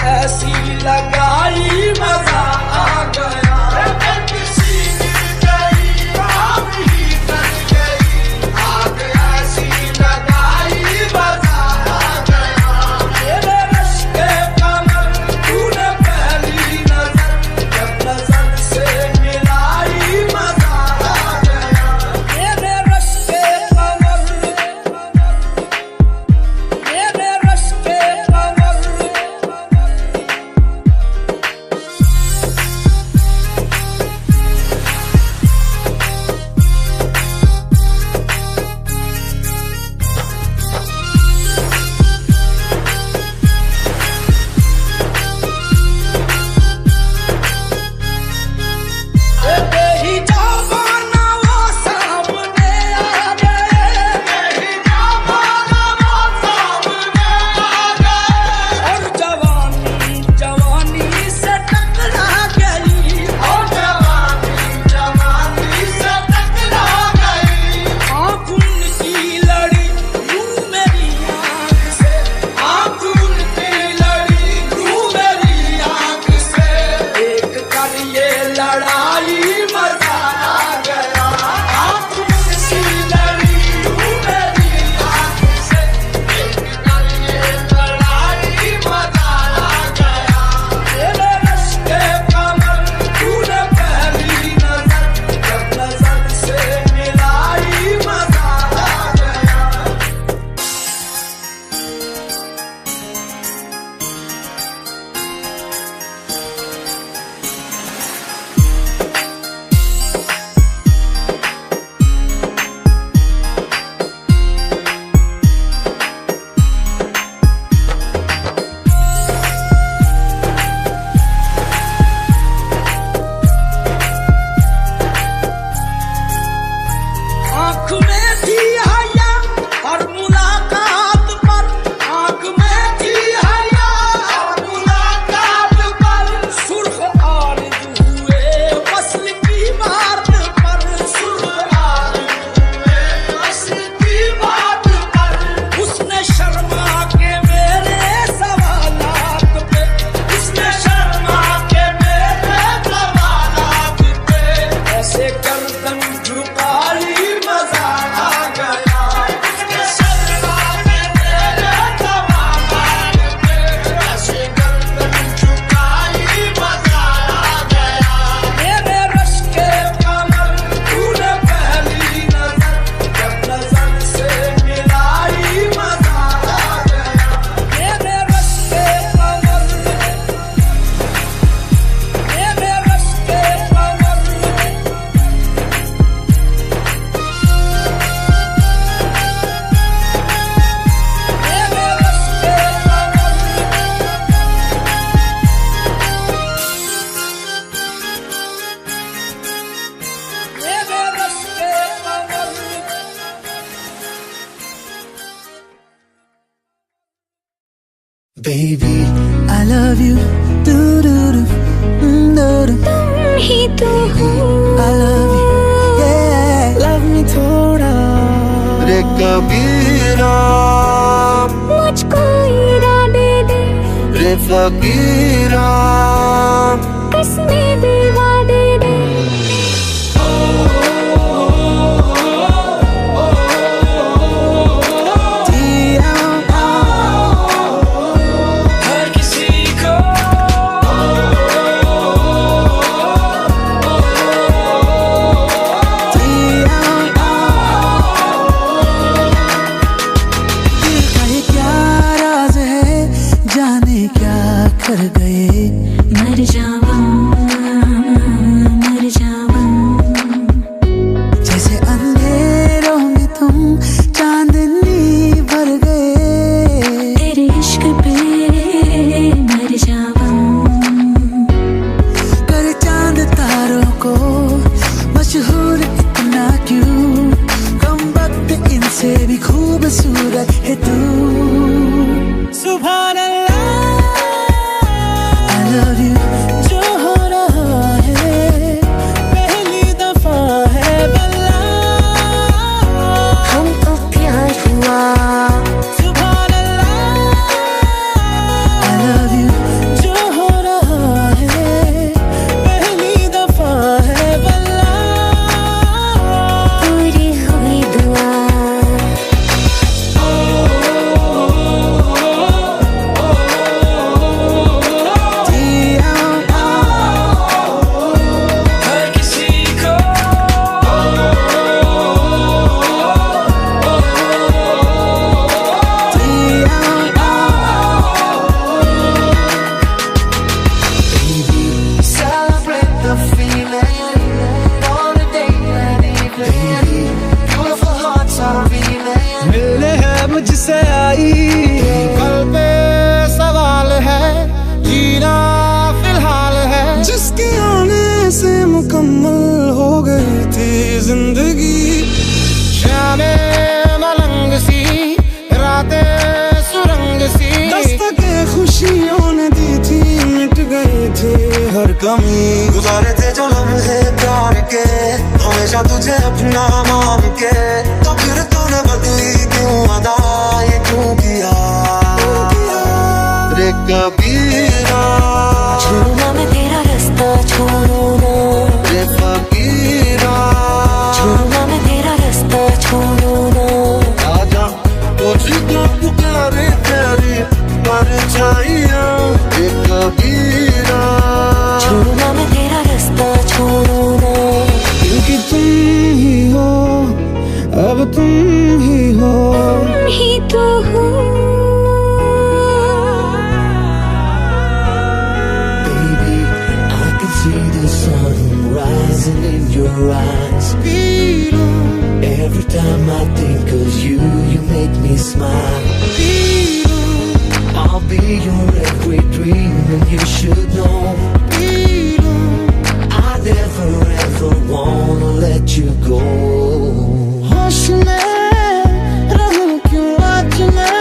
ऐसी लगाई मजा आ गया। काम ही कर गई, आग ऐसी लगाई मजा आ गया। मेरे रश्के कमर तूने पहली नजर जब नजर से मिलाई मजा आ गया। मेरे रश्के कमर, मेरे रश्के कमर Baby, I love you. Do do do, do do. तुम ही तो हो. I love you. Yeah, love me थोड़ा. रे कबीरा, मुझको इरादे दे. रे फकीरा, कसमें दे वादे दे. कर गए मर जावा, मर जावा. जैसे अंधेरों में तुम चांदनी भर गए. तेरे इश्क पे मर जावा. कर चांद तारों को मशहूर इतना क्यों. कम वक्त इनसे भी खूबसूरत है तू. सुभान अल्लाह. love you. जो हो रहा है पहली दफा है बल्ला. हमको प्यार हुआ. सुभान अल्लाह. I love you. जो हो रहा है पहली दफा है बल्ला. पूरी हुई दुआ. मुझसे आई कल पे सवाल है. जीना फिलहाल है. जिसके आने से मुकम्मल हो गई थी जिंदगी. शामे मलंग सी रातें सुरंग सी. दस्तके खुशियों ने दी थी. मिट गई थी हर कमी. गुजारे थे जो लम्हे प्यार के हमेशा तुझे अपना मान के. तो फिर तूने बदली क्यों अदा. ये क्यों किया. रे कबीरा, छोड़ना मैं तेरा रास्ता छोड़ू ना. रे फकीरा, छोड़ना मैं तेरा रास्ता छोड़ू ना. आजा तुझको पुकारे तेरी परछाइयां. रे कबीरा, छोड़ना मैं तेरा रास्ता छोड़ू ना. क्योंकि तुम ही हो अब तुम ही हो. तुम ही तो हो. Baby, I can see the sun rising in your eyes. Every time I think of you, you make me smile. I'll be your every dream and you should know. I never ever wanna let you go. होश में रहूं क्यों आज मैं.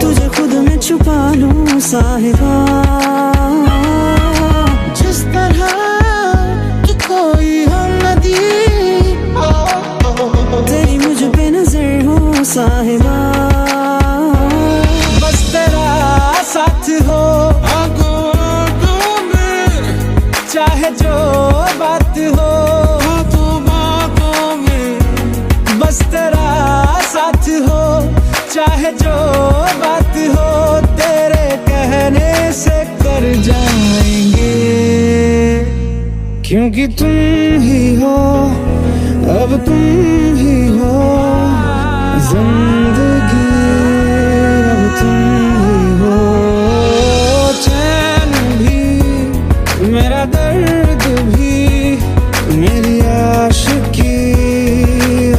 तुझे खुद में छुपा लूं साहिबा. जिस तरह कि कोई हम नदी तेरी मुझ पे नजर हो साहिबा. बस तेरा साथ हो आगों में. चाहे जो बात हो बातों में. बस तेरा साथ हो चाहे जो बात हो. तेरे कहने से कर जाएंगे. क्योंकि तुम ही हो अब तुम ही हो. जिंदगी अब तुम ही हो. चैन भी मेरा दर्द भी मेरी आशिकी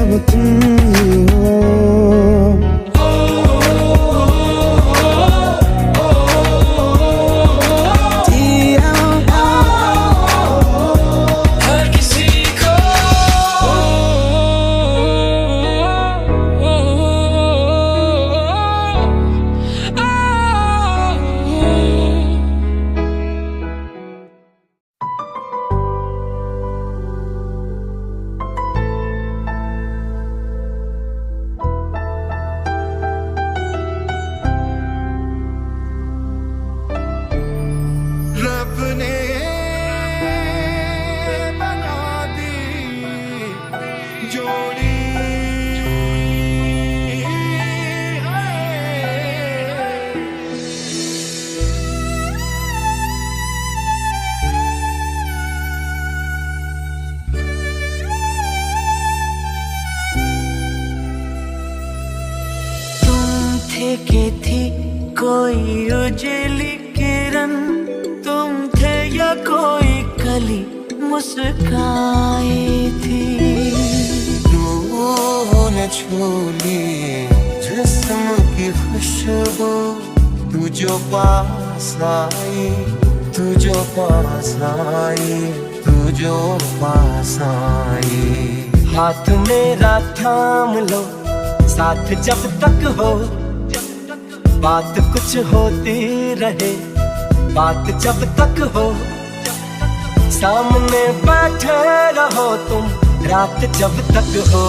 अब तुम ही हो. रंजीली किरण तुम थे या कोई कली मुस्काई थी। तूने छू ली जिस्म की खुशबू, तू जो पास आई, तू जो पास आई, तू जो पास आई। हाथ मेरा थाम लो साथ जब तक हो, बात कुछ होती रहे बात जब तक हो। सामने बैठे रहो तुम रात जब तक हो।